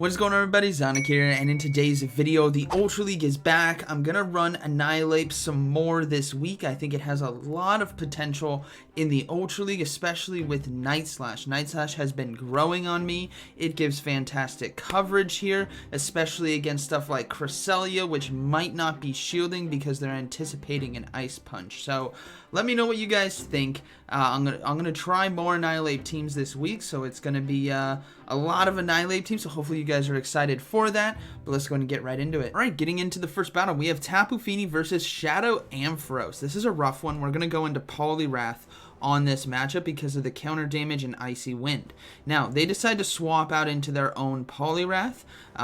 What is going on, everybody? ZyoniK here, and in today's video, the Ultra League is back. I'm gonna run Annihilape some more this week. I think it has a lot of potential in the Ultra League, especially with Night Slash. Night Slash has been growing on me. It gives fantastic coverage here, especially against stuff like Cresselia, which might not be shielding because they're anticipating an Ice Punch. So let me know what you guys think. I'm gonna try more Annihilape teams this week, so it's gonna be a lot of Annihilape teams. So hopefully you guys are excited for that. But let's go ahead and get right into it. All right, getting into the first battle, we have Tapu Fini versus Shadow Aeros. This is a rough one. We're gonna go into Poliwrath on this matchup because of the counter damage and Icy Wind. Now, they decide to swap out into their own Poliwrath,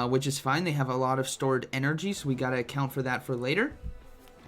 which is fine. They have a lot of stored energy, so we gotta account for that for later.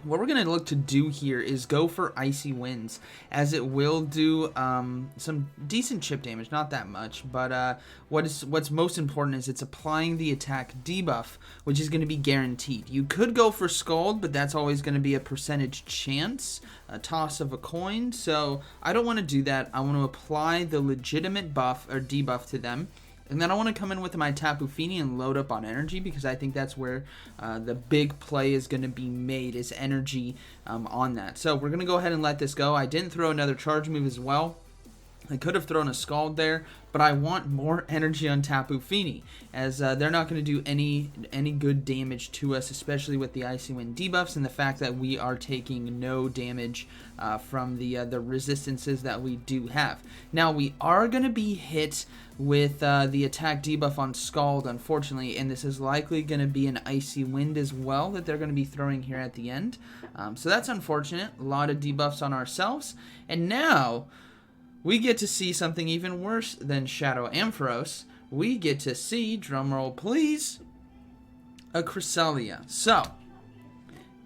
What we're going to look to do here is go for Icy Winds, as it will do some decent chip damage, not that much, but what's most important is it's applying the attack debuff, which is going to be guaranteed. You could go for Scald, but that's always going to be a percentage chance, a toss of a coin, so I don't want to do that. I want to apply the legitimate buff or debuff to them. And then I want to come in with my Tapu Fini and load up on energy, because I think that's where the big play is going to be made, is energy on that. So we're going to go ahead and let this go. I didn't throw another charge move as well. I could have thrown a Scald there, but I want more energy on Tapu Fini, as they're not going to do any good damage to us, especially with the Icy Wind debuffs and the fact that we are taking no damage from the resistances that we do have. Now, we are going to be hit with the attack debuff on Scald, unfortunately, and this is likely going to be an Icy Wind as well that they're going to be throwing here at the end. So that's unfortunate. A lot of debuffs on ourselves. And now we get to see something even worse than Shadow Aeros. We get to see, drumroll please, a Cresselia. So,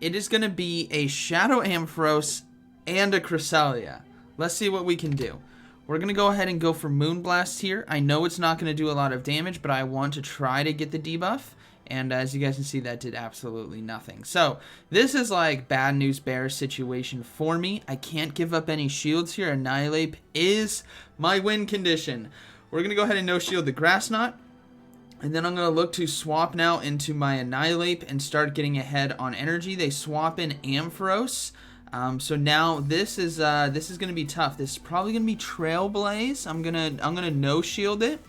it is going to be a Shadow Aeros and a Cresselia. Let's see what we can do. We're going to go ahead and go for Moonblast here. I know it's not going to do a lot of damage, but I want to try to get the debuff. And as you guys can see, that did absolutely nothing. So, this is like bad news bears situation for me. I can't give up any shields here. Annihilape is my win condition. We're going to go ahead and no-shield the Grass Knot. And then I'm going to look to swap now into my Annihilape and start getting ahead on energy. They swap in Ampharos. So now this is going to be tough. This is probably going to be Trailblaze. I'm gonna no-shield it.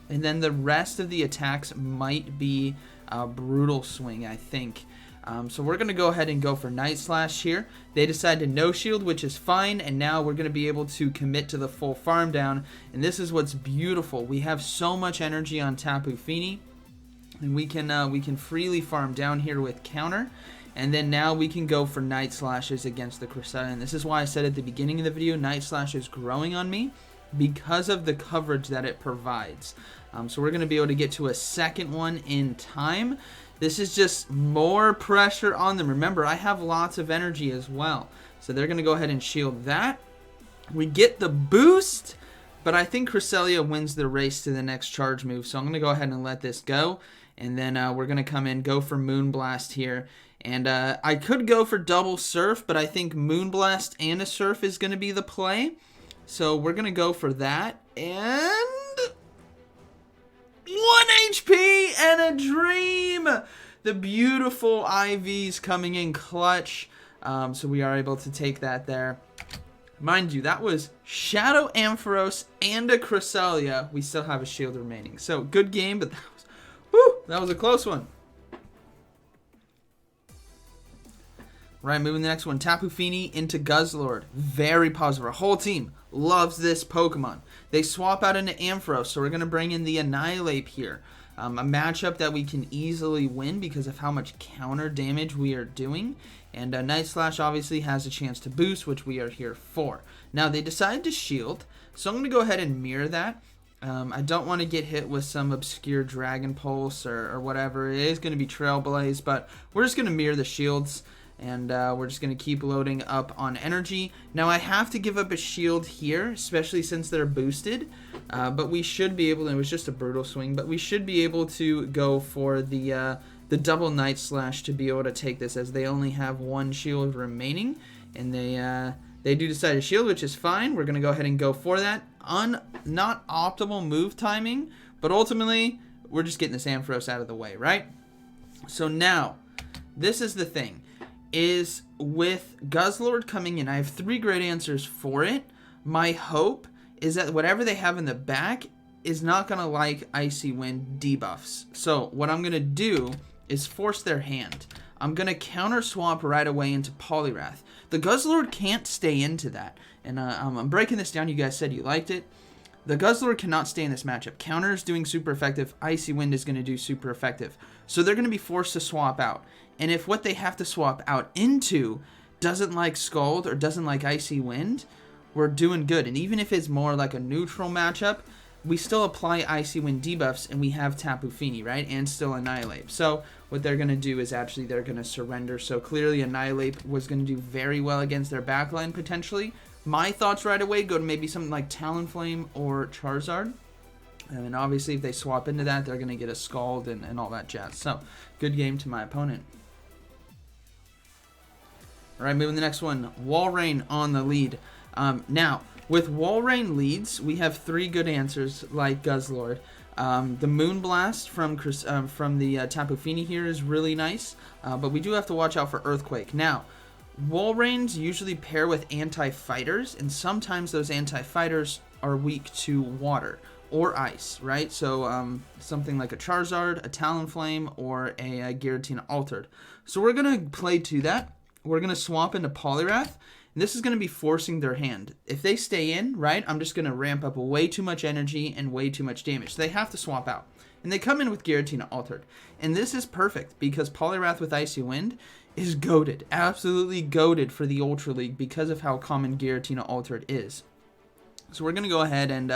And then the rest of the attacks might be Brutal Swing, I think. So we're going to go ahead and go for Night Slash here. They decide to no-shield, which is fine, and now we're going to be able to commit to the full farm down. And this is what's beautiful. We have so much energy on Tapu Fini, and we can freely farm down here with counter. And then now we can go for Night Slashes against the Cresselia. And this is why I said at the beginning of the video, Night Slash is growing on me, because of the coverage that it provides. So we're going to be able to get to a second one in time. This is just more pressure on them. Remember, I have lots of energy as well. So they're going to go ahead and shield that. We get the boost, but I think Cresselia wins the race to the next charge move. So I'm going to go ahead and let this go. And then we're going to come in, go for Moonblast here. And I could go for double Surf, but I think Moonblast and a Surf is going to be the play. So we're going to go for that. And 1 HP and a dream! The beautiful IVs coming in clutch. So we are able to take that there. Mind you, that was Shadow Aeros and a Cresselia. We still have a shield remaining. So good game, but that was a close one. Right, moving the next one. Tapu Fini into Guzzlord. Very positive. Our whole team loves this Pokemon. They swap out into Ampharos, so we're going to bring in the Annihilape here. A matchup that we can easily win because of how much counter damage we are doing. And Night Slash obviously has a chance to boost, which we are here for. Now, they decide to shield, so I'm going to go ahead and mirror that. I don't want to get hit with some obscure Dragon Pulse or whatever. It is going to be Trailblaze, but we're just going to mirror the shields. And we're just going to keep loading up on energy. Now, I have to give up a shield here, especially since they're boosted. But we should be able to, it was just a Brutal Swing, but we should be able to go for the double Night Slash to be able to take this, as they only have 1 shield remaining. And they do decide to shield, which is fine. We're going to go ahead and go for that. Not optimal move timing, but ultimately we're just getting this Ampharos out of the way, right? So now, this is the thing, is with Guzzlord coming in, I have 3 great answers for it. My hope is that whatever they have in the back is not going to like Icy Wind debuffs. So what I'm going to do is force their hand. I'm going to counter swap right away into Poliwrath. The Guzzlord can't stay into that. And I'm breaking this down. You guys said you liked it. The Guzzlord cannot stay in this matchup. Counter is doing super effective. Icy Wind is going to do super effective. So they're going to be forced to swap out. And if what they have to swap out into doesn't like Scald or doesn't like Icy Wind, we're doing good. And even if it's more like a neutral matchup, we still apply Icy Wind debuffs and we have Tapu Fini, right? And still Annihilape. So what they're going to do is actually they're going to surrender. So clearly Annihilape was going to do very well against their backline potentially. My thoughts right away go to maybe something like Talonflame or Charizard. And obviously if they swap into that, they're going to get a Scald and all that jazz. So good game to my opponent. All right, moving to the next one. Walrein on the lead. Now, with Walrein leads, we have 3 good answers like Guzzlord. The Moonblast from the Tapu Fini here is really nice, but we do have to watch out for Earthquake. Now, Walreins usually pair with anti-fighters, and sometimes those anti-fighters are weak to water or ice, right? So something like a Charizard, a Talonflame, or a Giratina Altered. So we're going to play to that. We're going to swap into Poliwrath. This is going to be forcing their hand. If they stay in, right, I'm just going to ramp up way too much energy and way too much damage. So they have to swap out. And they come in with Giratina Altered. And this is perfect because Poliwrath with Icy Wind is goated. Absolutely goated for the Ultra League because of how common Giratina Altered is. So we're going to go ahead and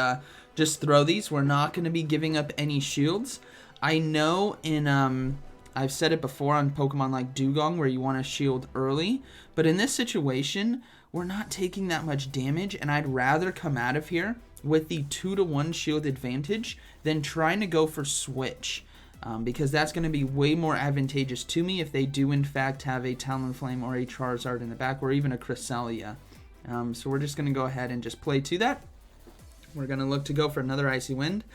just throw these. We're not going to be giving up any shields. I know in... I've said it before on Pokemon like Dugong where you want to shield early, but in this situation, we're not taking that much damage, and I'd rather come out of here with the 2-to-1 shield advantage than trying to go for switch, because that's going to be way more advantageous to me if they do in fact have a Talonflame or a Charizard in the back, or even a Cresselia. So we're just going to go ahead and just play to that. We're going to look to go for another Icy Wind.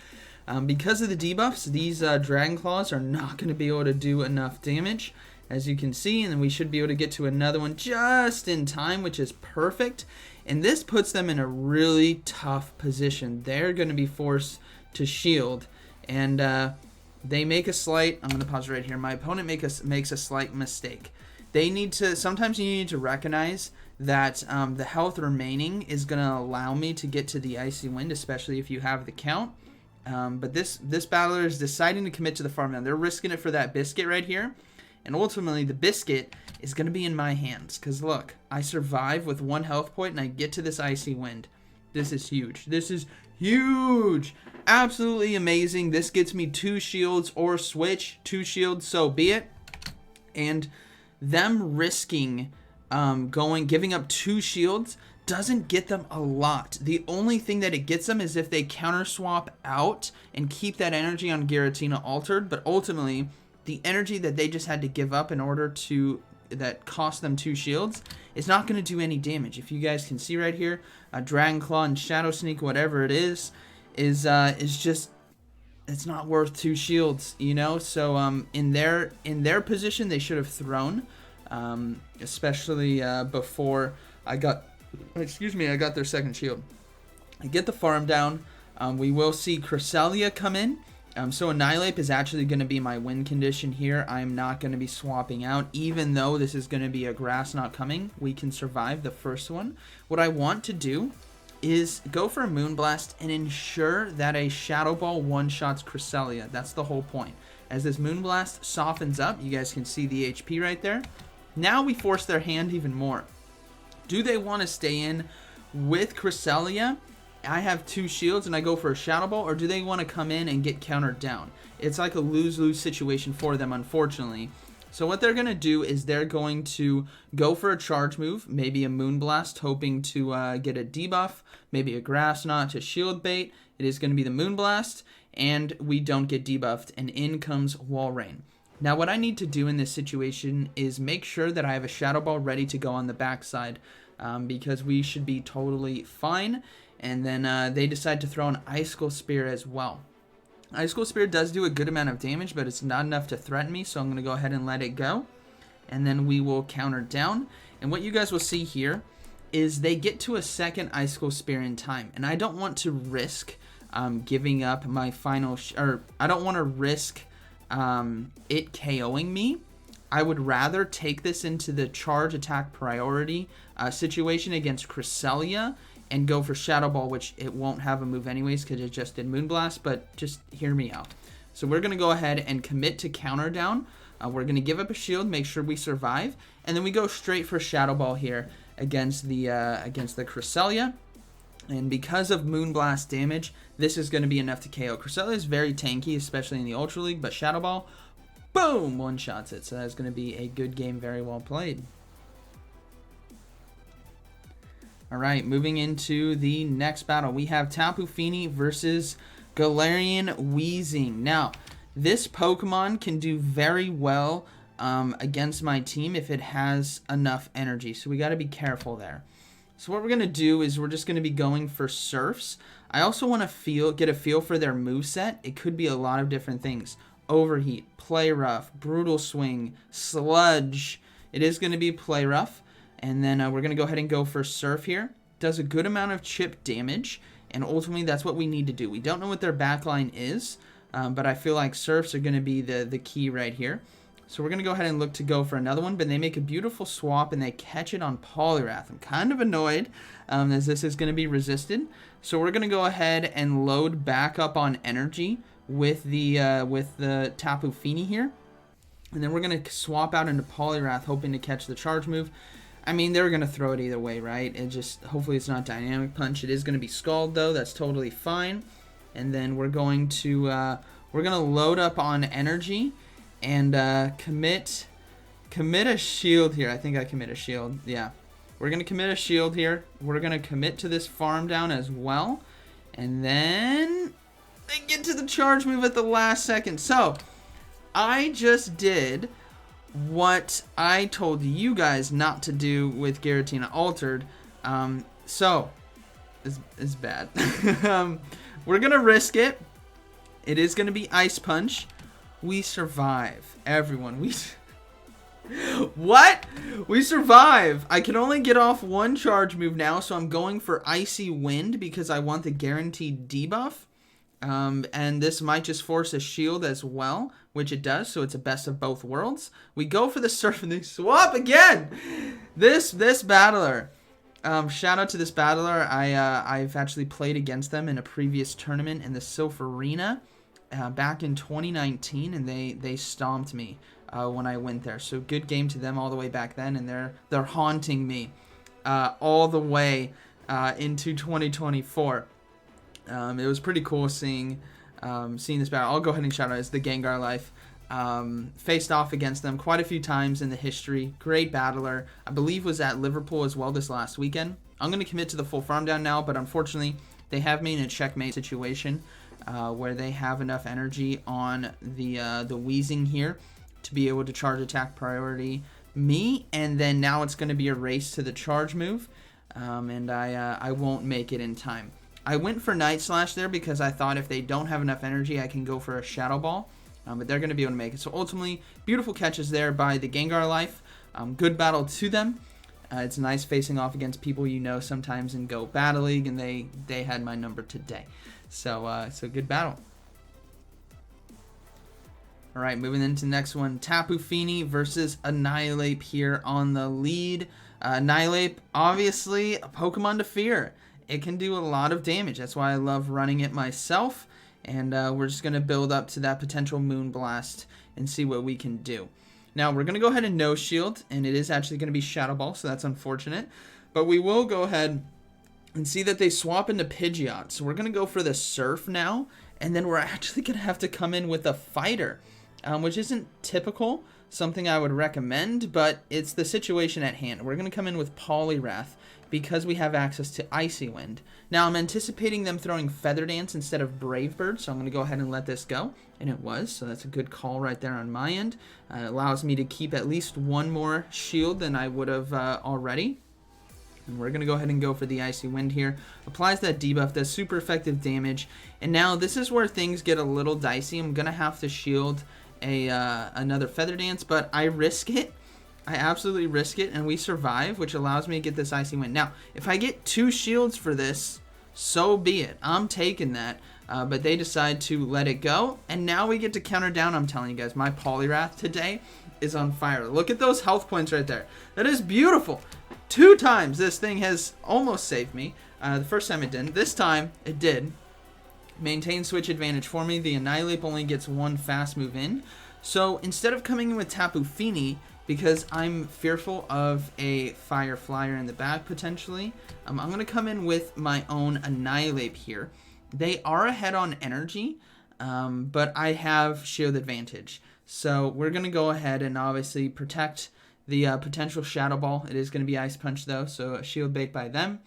Because of the debuffs, these Dragon Claws are not going to be able to do enough damage, as you can see, and then we should be able to get to another one just in time, which is perfect. And this puts them in a really tough position. They're going to be forced to shield, and they make a slight... I'm going to pause right here. My opponent makes a slight mistake. They need to... Sometimes you need to recognize that the health remaining is going to allow me to get to the Icy Wind, especially if you have the count. But this battler is deciding to commit to the farm now. They're risking it for that biscuit right here. And ultimately, the biscuit is going to be in my hands. Because look, I survive with 1 health point and I get to this Icy Wind. This is huge. This is huge. Absolutely amazing. This gets me 2 shields or switch. 2 shields, so be it. And them risking giving up 2 shields doesn't get them a lot. The only thing that it gets them is if they counter swap out and keep that energy on Giratina Altered, but ultimately the energy that they just had to give up in order to that cost them 2 shields is not going to do any damage. If you guys can see right here, a Dragon Claw and Shadow Sneak, whatever it is just, it's not worth 2 shields, you know. So in their position they should have thrown, especially before I got their second shield. I get the farm down. We will see Cresselia come in. So Annihilape is actually going to be my win condition here. I'm not going to be swapping out. Even though this is going to be a grass not coming, we can survive the first one. What I want to do is go for a Moonblast and ensure that a Shadow Ball one-shots Cresselia. That's the whole point. As this Moonblast softens up, you guys can see the HP right there. Now we force their hand even more. Do they want to stay in with Cresselia? I have 2 shields and I go for a Shadow Ball, or do they want to come in and get countered down? It's like a lose-lose situation for them, unfortunately. So what they're going to do is they're going to go for a charge move, maybe a Moonblast, hoping to get a debuff, maybe a Grass Knot to shield bait. It is going to be the Moonblast, and we don't get debuffed, and in comes Walrein. Now what I need to do in this situation is make sure that I have a Shadow Ball ready to go on the backside, because we should be totally fine. And then they decide to throw an Icicle Spear as well. Ice Cold Spirit does do a good amount of damage, but it's not enough to threaten me, so I'm going to go ahead and let it go. And then we will counter down. And what you guys will see here is they get to a second Ice Cold Spirit in time. And I don't want to risk giving up my final... I don't want to risk it KOing me. I would rather take this into the charge attack priority situation against Cresselia and go for Shadow Ball, which it won't have a move anyways because it just did Moonblast, but just hear me out. So we're going to go ahead and commit to counter down. We're going to give up a shield, make sure we survive, and then we go straight for Shadow Ball here against the Cresselia. And because of Moonblast damage, this is going to be enough to KO. Cresselia is very tanky, especially in the Ultra League, but Shadow Ball, boom, one-shots it. So that's going to be a good game, very well played. All right, moving into the next battle, we have Tapu Fini versus Galar Weezing. Now, this Pokemon can do very well against my team if it has enough energy, so we got to be careful there. So what we're going to do is we're just going to be going for Surfs. I also want to get a feel for their moveset. It could be a lot of different things. Overheat, Play Rough, Brutal Swing, Sludge. It is going to be Play Rough. And then we're going to go ahead and go for Surf here. Does a good amount of chip damage. And ultimately, that's what we need to do. We don't know what their backline is. But I feel like Surfs are going to be the key right here. So we're going to go ahead and look to go for another one. But they make a beautiful swap and they catch it on Poliwrath. I'm kind of annoyed as this is going to be resisted. So we're going to go ahead and load back up on energy with the Tapu Fini here. And then we're going to swap out into Poliwrath hoping to catch the charge move. I mean, they're going to throw it either way, right? It just, hopefully it's not Dynamic Punch. It is going to be Scald, though. That's totally fine. And then we're going to load up on energy and commit a shield here. I think I commit a shield. Yeah. We're going to commit a shield here. We're going to commit to this farm down as well. And then they get to the charge move at the last second. So, I just did what I told you guys not to do with Giratina Altered. So, it's bad. We're going to risk it. It is going to be Ice Punch. We survive. Everyone, What? We survive. I can only get off one charge move now, so I'm going for Icy Wind because I want the guaranteed debuff. And this might just force a shield as well, which it does, so it's a best of both worlds. We go for the Surf and they swap again! This battler. Shout out to this battler. I've actually played against them in a previous tournament in the Sylph Arena back in 2019, and they stomped me when I went there. So good game to them all the way back then, and they're haunting me all the way into 2024. It was pretty cool seeing this battle. I'll go ahead and shout out. It's the Gengar Life. Faced off against them quite a few times in the history. Great battler. I believe was at Liverpool as well this last weekend. I'm going to commit to the full farm down now, but unfortunately they have me in a checkmate situation where they have enough energy on the Weezing here to be able to charge attack priority me, and then now it's going to be a race to the charge move, and I won't make it in time. I went for Night Slash there because I thought if they don't have enough energy, I can go for a Shadow Ball. But they're going to be able to make it. So ultimately, beautiful catches there by the Gengar Life. Good battle to them. It's nice facing off against people you know sometimes in Go Battle League, and they had my number today. So good battle. All right, moving into the next one. Tapu Fini versus Annihilape here on the lead. Annihilape, obviously, a Pokemon to fear. It can do a lot of damage. That's why I love running it myself. And we're just going to build up to that potential Moonblast and see what we can do. Now, we're going to go ahead and no shield. And it is actually going to be Shadow Ball, so that's unfortunate. But we will go ahead and see that they swap into Pidgeot. So we're going to go for the Surf now. And then we're actually going to have to come in with a Fighter, which isn't typical. Something I would recommend, but it's the situation at hand. We're going to come in with Poliwrath because we have access to Icy Wind. Now, I'm anticipating them throwing Feather Dance instead of Brave Bird, so I'm going to go ahead and let this go. And it was, so that's a good call right there on my end. It allows me to keep at least one more shield than I would have already. And we're going to go ahead and go for the Icy Wind here. Applies that debuff, does super effective damage. And now this is where things get a little dicey. I'm going to have to shield another Feather Dance, but I risk it. I absolutely risk it, and we survive, which allows me to get this Icy Wind. Now, if I get 2 shields for this, so be it. I'm taking that. But they decide to let it go, and now we get to counter down. I'm telling you guys, my Poliwrath today is on fire. Look at those health points right there. That is beautiful. 2 times this thing has almost saved me. The first time it didn't. This time it did. Maintain switch advantage for me. The Annihilape only gets 1 fast move in. So instead of coming in with Tapu Fini, because I'm fearful of a Fire Flyer in the back potentially, I'm going to come in with my own Annihilape here. They are ahead on energy, but I have shield advantage. So we're going to go ahead and obviously protect the potential Shadow Ball. It is going to be Ice Punch though, so a shield bait by them.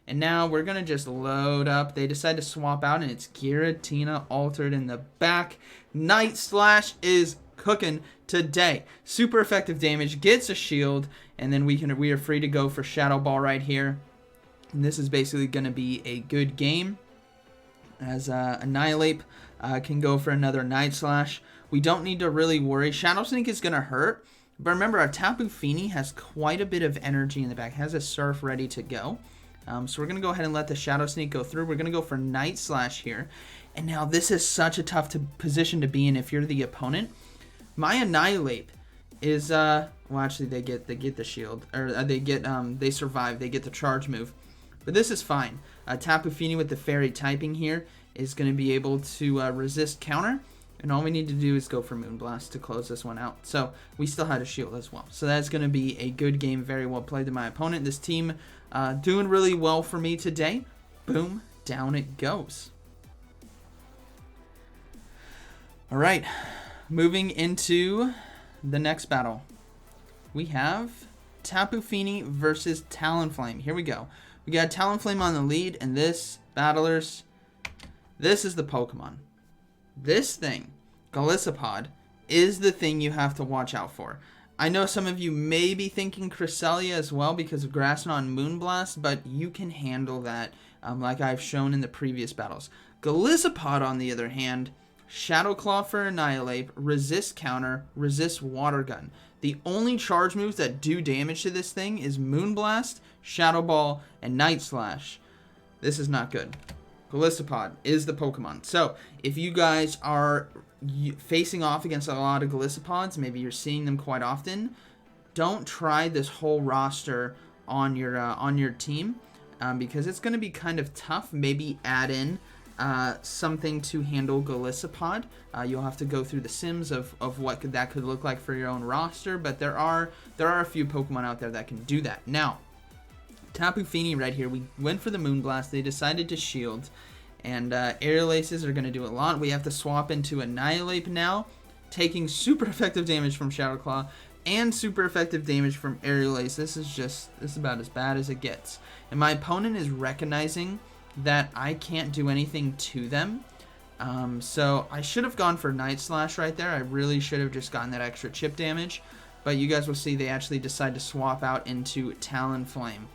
And now we're going to just load up. They decide to swap out, and it's Giratina altered in the back. Night Slash is cooking today. Super effective damage, gets a shield, and then we are free to go for Shadow Ball right here. And this is basically going to be a good game, as Annihilape can go for another Night Slash. We don't need to really worry. Shadow Sneak is going to hurt, but remember, our Tapu Fini has quite a bit of energy in the back, has a Surf ready to go. So we're going to go ahead and let the Shadow Sneak go through. We're going to go for Night Slash here. And now this is such a tough position to be in if you're the opponent. My Annihilape is, well, actually they get the shield, or they survive, they get the charge move. But this is fine. Tapu Fini with the Fairy typing here is going to be able to resist counter. And all we need to do is go for Moonblast to close this one out. So we still had a shield as well. So that's going to be a good game. Very well played to my opponent. This team doing really well for me today. Boom, down it goes. All right, moving into the next battle. We have Tapu Fini versus Talonflame. Here we go. We got Talonflame on the lead, and this, battlers, this is the Pokemon. This thing, Golisopod, is the thing you have to watch out for. I know some of you may be thinking Cresselia as well because of Grass Knot Moonblast, but you can handle that like I've shown in the previous battles. Golisopod, on the other hand, Shadow Claw for Annihilape, resist counter, resist Water Gun. The only charge moves that do damage to this thing is Moonblast, Shadow Ball, and Night Slash. This is not good. Golisopod is the Pokemon. So if you guys are facing off against a lot of Golisopods, maybe you're seeing them quite often, don't try this whole roster on your team because it's going to be kind of tough. Maybe add in something to handle Golisopod. You'll have to go through the sims of what that could look like for your own roster, but there are a few Pokemon out there that can do that. Now, Tapu Fini right here, we went for the Moonblast. They decided to shield, and Aerial Aces are going to do a lot. We have to swap into Annihilape now, taking super effective damage from Shadow Claw and super effective damage from Aerial Ace. This is about as bad as it gets. And my opponent is recognizing that I can't do anything to them. So I should have gone for Night Slash right there. I really should have just gotten that extra chip damage. But you guys will see they actually decide to swap out into Talonflame.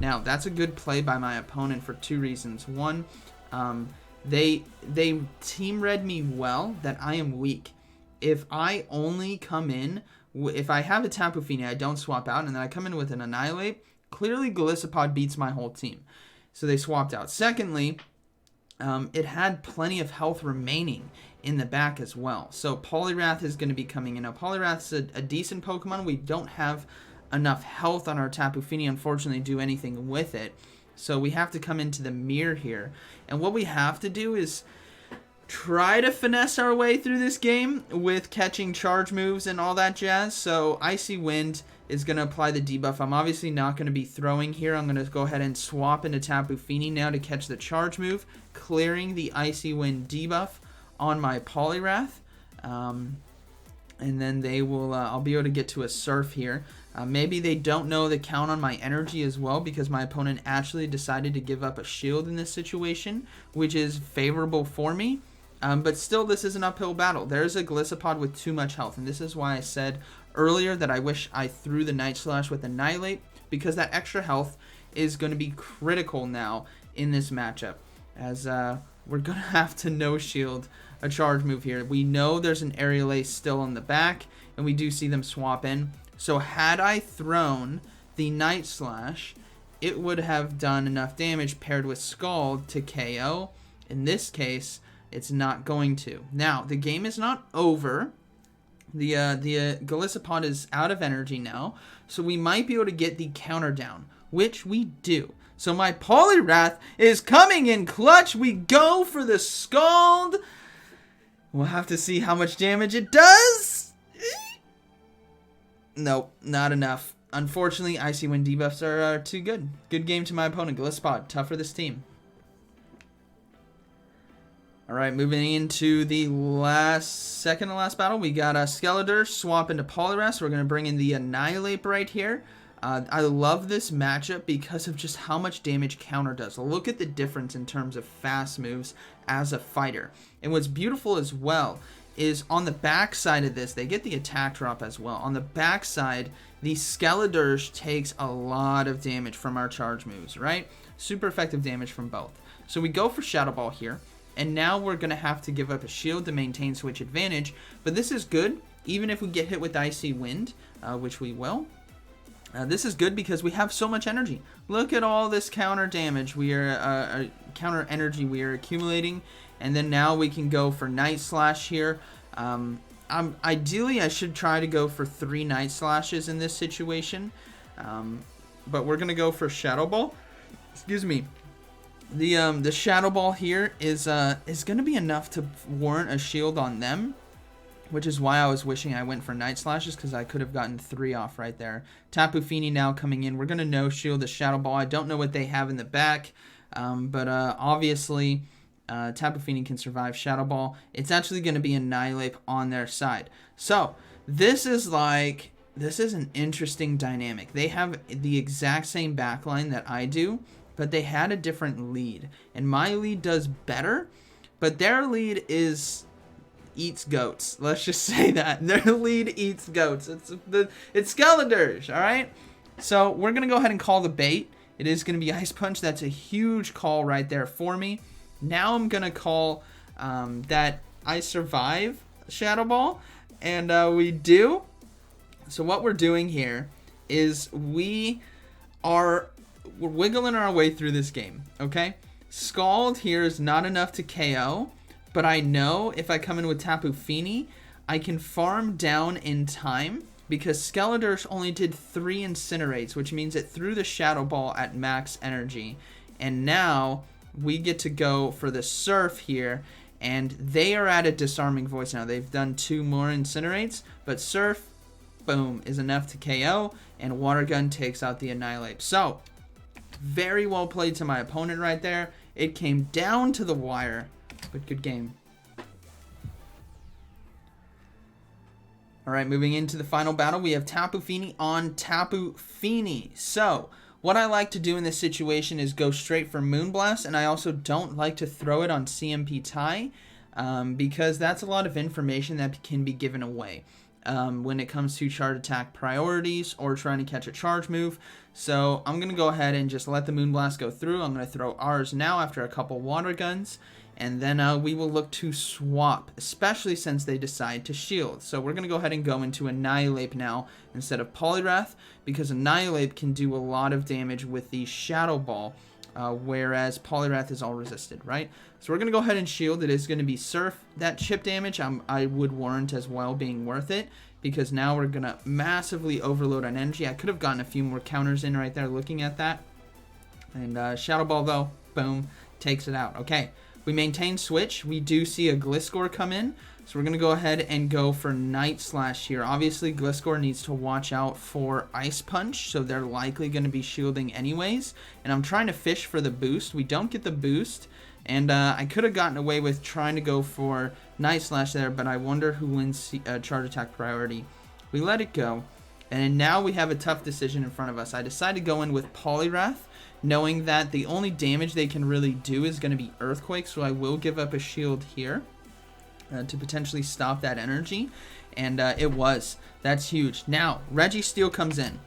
Now, that's a good play by my opponent for 2 reasons. One, they team read me well that I am weak. If I only come in, if I have a Tapu Fini, I don't swap out, and then I come in with an Annihilape, clearly Golisopod beats my whole team. So they swapped out. Secondly, it had plenty of health remaining in the back as well. So Poliwrath is going to be coming in. Now, Poliwrath's a decent Pokemon. We don't have enough health on our Tapu Fini, unfortunately, to do anything with it. So we have to come into the mirror here. And what we have to do is try to finesse our way through this game with catching charge moves and all that jazz. So Icy Wind is going to apply the debuff. I'm obviously not going to be throwing here. I'm going to go ahead and swap into Tapu Fini now to catch the charge move, clearing the Icy Wind debuff on my Poliwrath. And then they will, I'll be able to get to a Surf here. Maybe they don't know the count on my energy as well because my opponent actually decided to give up a shield in this situation, which is favorable for me. But still, this is an uphill battle. There's a Golisopod with too much health, and this is why I said earlier that I wish I threw the Night Slash with Annihilape, because that extra health is going to be critical now in this matchup, as we're going to have to no-shield a charge move here. We know there's an Aerial Ace still on the back, and we do see them swap in. So had I thrown the Night Slash, it would have done enough damage paired with Scald to KO. In this case, it's not going to. Now, the game is not over. The Golisopod is out of energy now, so we might be able to get the counter down, which we do. So my Poliwrath is coming in clutch. We go for the Scald. We'll have to see how much damage it does. Nope, not enough. Unfortunately, Icy Wind debuffs are too good. Good game to my opponent, Golisopod. Tough for this team. Alright, moving into the second to last battle, we got Skeledirge swap into Poliwrath. So we're going to bring in the Annihilape right here. I love this matchup because of just how much damage counter does. Look at the difference in terms of fast moves as a fighter. And what's beautiful as well is on the back side of this, they get the attack drop as well. On the back side, the Skeledirge takes a lot of damage from our charge moves, right? Super effective damage from both. So we go for Shadow Ball here. And now we're going to have to give up a shield to maintain switch advantage. But this is good, even if we get hit with Icy Wind, which we will. This is good because we have so much energy. Look at all this counter damage counter energy we are accumulating. And then now we can go for Night Slash here. Ideally, I should try to go for 3 Night Slashes in this situation. But we're going to go for Shadow Ball. Excuse me. The Shadow Ball here is going to be enough to warrant a shield on them, which is why I was wishing I went for Night Slashes, because I could have gotten 3 off right there. Tapu Fini now coming in. We're going to no-shield the Shadow Ball. I don't know what they have in the back, but obviously Tapu Fini can survive Shadow Ball. It's actually going to be Annihilape on their side. So this is an interesting dynamic. They have the exact same backline that I do, but they had a different lead. And my lead does better, but their lead eats goats. Let's just say that. Their lead eats goats. It's Skeledirge, alright? So we're going to go ahead and call the bait. It is going to be Ice Punch. That's a huge call right there for me. Now I'm going to call that I survive Shadow Ball. And we do. So what we're doing here is we're wiggling our way through this game, okay? Scald here is not enough to KO, but I know if I come in with Tapu Fini, I can farm down in time because Skeledirge only did 3 Incinerates, which means it threw the Shadow Ball at max energy. And now we get to go for the Surf here, and they are at a Disarming Voice now. They've done 2 more Incinerates, but Surf, boom, is enough to KO, and Water Gun takes out the Annihilape. So very well played to my opponent right there. It came down to the wire, but good game. Alright, moving into the final battle, we have Tapu Fini on Tapu Fini. So, what I like to do in this situation is go straight for Moonblast, and I also don't like to throw it on CMP tie, because that's a lot of information that can be given away when it comes to charge attack priorities or trying to catch a charge move. So I'm going to go ahead and just let the Moonblast go through. I'm going to throw ours now after a couple Water Guns, and then we will look to swap, especially since they decide to shield. So we're going to go ahead and go into Annihilape now instead of Poliwrath, because Annihilape can do a lot of damage with the Shadow Ball, whereas Poliwrath is all resisted, right? So we're going to go ahead and shield. It is going to be Surf. That chip damage I would warrant as well being worth it, because now we're going to massively overload on energy. I could have gotten a few more counters in right there looking at that. And Shadow Ball, though, boom, takes it out. Okay, we maintain switch. We do see a Gliscor come in, so we're going to go ahead and go for Night Slash here. Obviously, Gliscor needs to watch out for Ice Punch, so they're likely going to be shielding anyways. And I'm trying to fish for the boost. We don't get the boost, and I could have gotten away with trying to go for Night Slash there, but I wonder who wins charge attack priority. We let it go, and now we have a tough decision in front of us. I decided to go in with Poliwrath, knowing that the only damage they can really do is going to be Earthquake, so I will give up a shield here to potentially stop that energy, and it was. That's huge. Now, Registeel comes in.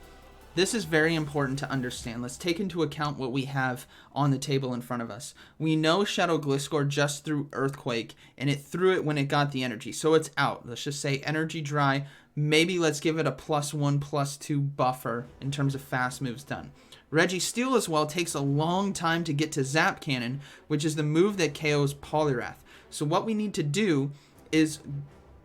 This is very important to understand. Let's take into account what we have on the table in front of us. We know Shadow Gliscor just threw Earthquake, and it threw it when it got the energy, so it's out. Let's just say energy dry. Maybe let's give it a +1, +2 buffer in terms of fast moves done. Registeel as well takes a long time to get to Zap Cannon, which is the move that KOs Poliwrath. So what we need to do is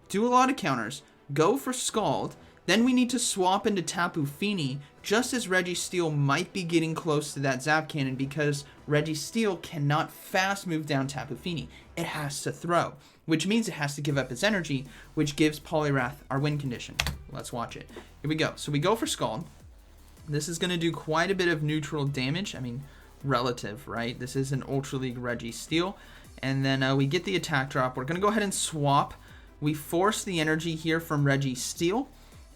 do a lot of counters, go for Scald, then we need to swap into Tapu Fini just as Registeel might be getting close to that Zap Cannon, because Registeel cannot fast move down Tapu Fini. It has to throw, which means it has to give up its energy, which gives Poliwrath our win condition. Let's watch it. Here we go. So we go for Scald. This is going to do quite a bit of neutral damage. I mean, relative, right? This is an Ultra League Registeel. And then we get the attack drop. We're going to go ahead and swap. We force the energy here from Registeel.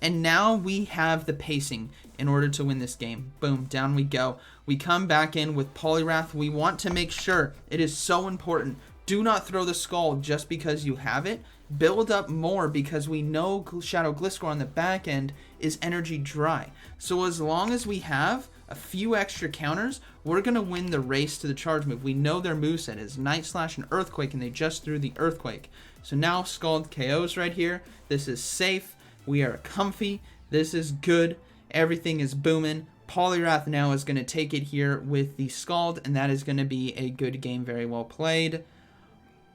And now we have the pacing in order to win this game. Boom, down we go. We come back in with Poliwrath. We want to make sure, it is so important, do not throw the Scald just because you have it. Build up more, because we know Shadow Gliscor on the back end is energy dry. So as long as we have a few extra counters, we're going to win the race to the charge move. We know their moveset is Night Slash and Earthquake, and they just threw the Earthquake. So now Scald KOs right here. This is safe. We are comfy. This is good. Everything is booming. Poliwrath now is going to take it here with the Scald, and that is going to be a good game. Very well played.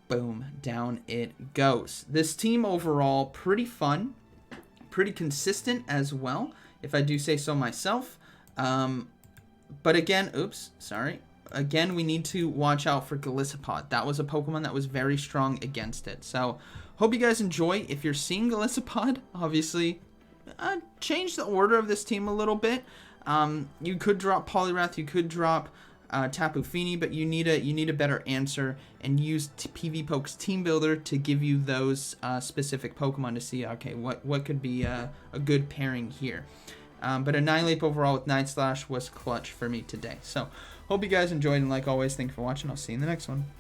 Boom. Down it goes. This team overall, pretty fun. Pretty consistent as well, if I do say so myself. But again, oops, sorry. Again, we need to watch out for Golisopod. That was a Pokemon that was very strong against it. So, hope you guys enjoy. If you're seeing Golisopod, obviously, change the order of this team a little bit. You could drop Poliwrath, you could drop Tapu Fini, but you need a better answer, and use PvPoke's Team Builder to give you those specific Pokemon to see, okay, what could be a good pairing here. But Annihilape overall with Night Slash was clutch for me today. So, hope you guys enjoyed, and like always, thank you for watching. I'll see you in the next one.